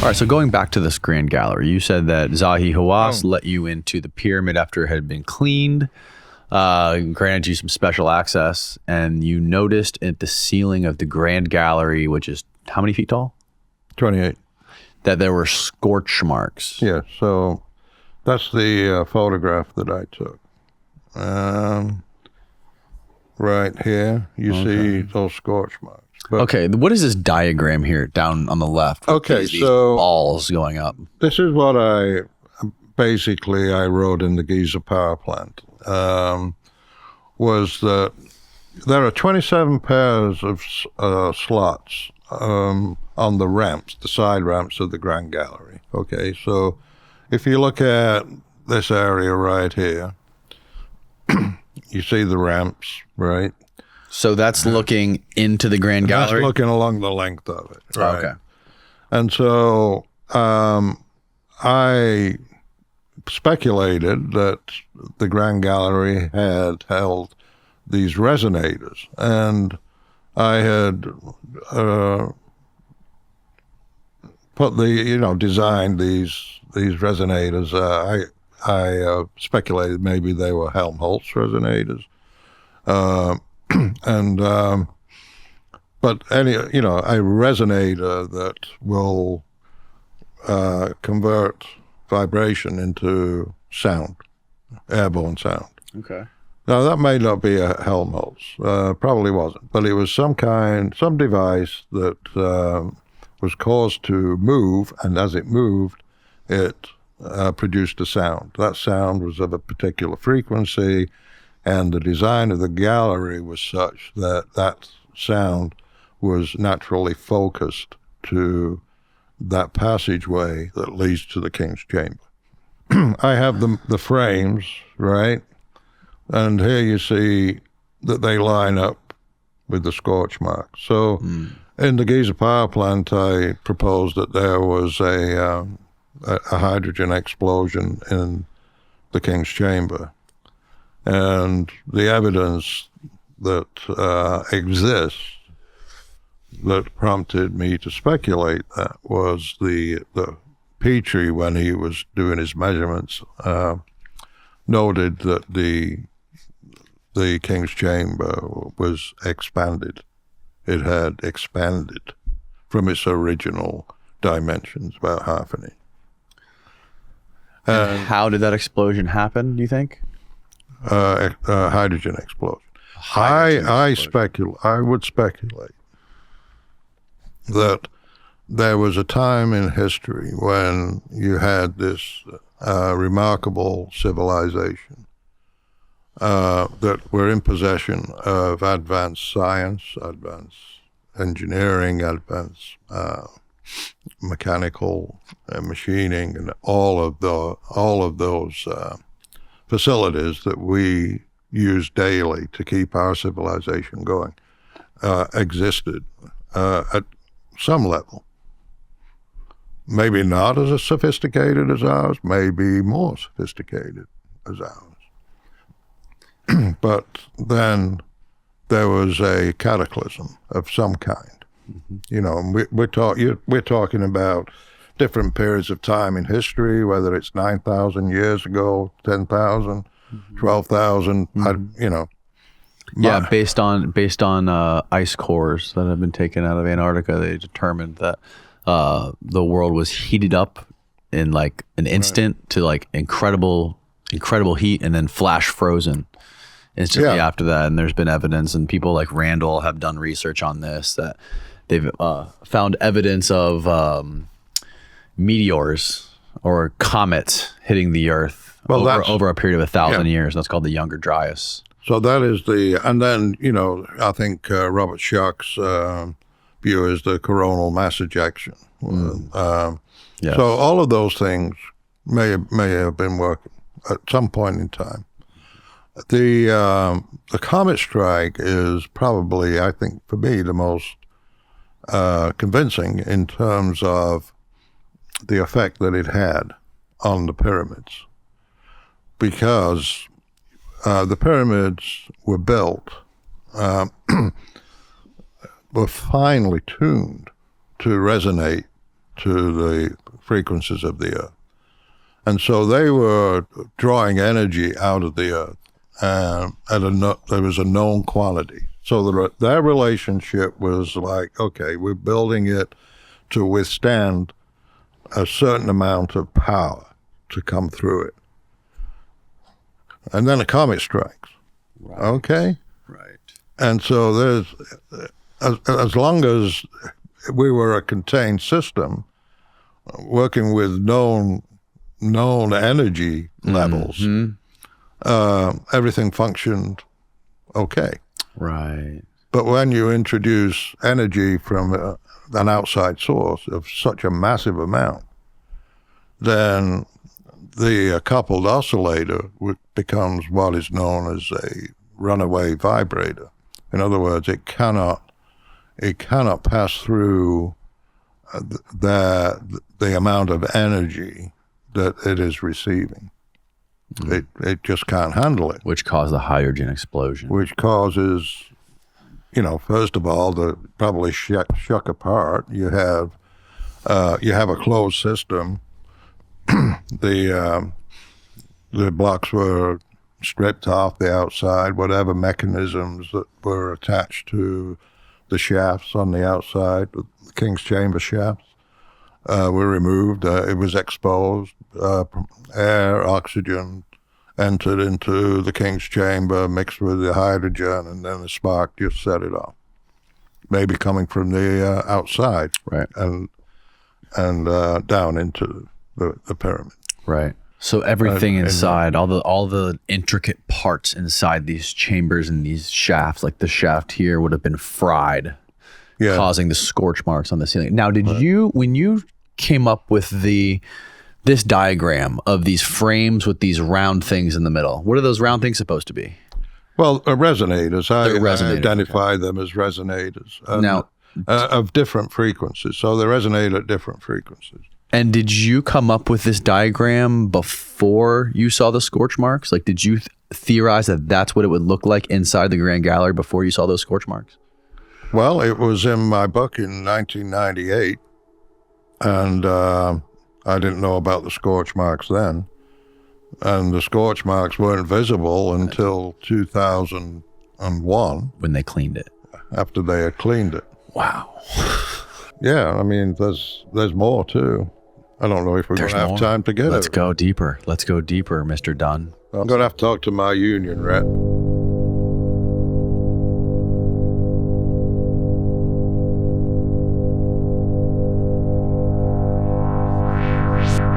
All right, so going back to this Grand Gallery, you said that Zahi Hawass let you into the pyramid after it had been cleaned, granted you some special access, and you noticed at the ceiling of the Grand Gallery, which is how many feet tall? 28. That there were scorch marks. Yeah, so that's the photograph that I took. Right here, you see those scorch marks. But Okay, what is this diagram here down on the left? Okay, These so balls going up. this is what I wrote in the Giza power plant, was that there are 27 pairs of slots on the ramps, the side ramps of the Grand Gallery. Okay, so if you look at this area right here, you see the ramps, right? So that's looking into the Grand Gallery? That's looking along the length of it. Right? Okay. And so I speculated that the Grand Gallery had held these resonators, and I had designed these resonators. I speculated maybe they were Helmholtz resonators. But a resonator that will convert vibration into sound, airborne sound. Okay. Now that may not be a Helmholtz, probably wasn't, but it was some device that was caused to move, and as it moved, it produced a sound. That sound was of a particular frequency, and the design of the gallery was such that that sound was naturally focused to that passageway that leads to the King's Chamber. I have the frames, right? And here you see that they line up with the scorch marks. So in the Giza power plant, I proposed that there was a hydrogen explosion in the King's Chamber. And the evidence that exists that prompted me to speculate that was the Petrie, when he was doing his measurements, noted that the King's Chamber was expanded. It had expanded from its original dimensions, about half an inch. And how did that explosion happen, do you think? Hydrogen explosion. I would speculate that there was a time in history when you had this remarkable civilization that were in possession of advanced science, advanced engineering, advanced mechanical machining, and all of those facilities that we use daily to keep our civilization going existed at some level. Maybe not as sophisticated as ours, maybe more sophisticated as ours. But then there was a cataclysm of some kind. Mm-hmm. You know, and we're talking about different periods of time in history, whether it's 9,000 years ago, 10,000, 12,000, Yeah, based on ice cores that have been taken out of Antarctica, they determined that the world was heated up in like an instant to like incredible heat, and then flash frozen instantly after that. And there's been evidence, and people like Randall have done research on this, that they've found evidence of meteors or comets hitting the Earth over a period of 1,000 years. That's called the Younger Dryas. So that is and then, I think Robert Schoch's view is the coronal mass ejection. Yes. So all of those things may have been working at some point in time. The comet strike is probably, I think, for me, the most convincing in terms of the effect that it had on the pyramids, because the pyramids were built, were finely tuned to resonate to the frequencies of the Earth. And so they were drawing energy out of the Earth, and there was a known quantity. So their relationship was like, okay, we're building it to withstand a certain amount of power to come through it. And then a comet strikes. Right. Okay? Right. And so there's, as long as we were a contained system, working with known energy levels, everything functioned okay. Right. But when you introduce energy from an outside source of such a massive amount, then the coupled oscillator becomes what is known as a runaway vibrator. In other words, it cannot pass through the amount of energy that it is receiving. It just can't handle it. Which caused the hydrogen explosion. Which causes, first of all, the probably shuck apart. You have a closed system. The blocks were stripped off the outside. Whatever mechanisms that were attached to the shafts on the outside, the King's Chamber shafts, were removed. It was exposed. Air, oxygen entered into the King's Chamber, mixed with the hydrogen, and then the spark just set it off. Maybe coming from the outside, right, and down into the pyramid. Right. So everything inside, all the intricate parts inside these chambers and these shafts, like the shaft here, would have been fried, causing the scorch marks on the ceiling. Now, did you, when you came up with this diagram of these frames with these round things in the middle, what are those round things supposed to be? Well, resonators. I identify them as resonators. Now, of different frequencies. So they resonate at different frequencies. And did you come up with this diagram before you saw the scorch marks? Like, did you theorize that that's what it would look like inside the Grand Gallery before you saw those scorch marks? Well, it was in my book in 1998, and I didn't know about the scorch marks then. And the scorch marks weren't visible until 2001. When they cleaned it. After they had cleaned it. Wow. Yeah, I mean, there's more too. I don't know if we're going to have time to get it. Let's go deeper. Let's go deeper, Mr. Dunn. I'm going to have to talk to my union rep.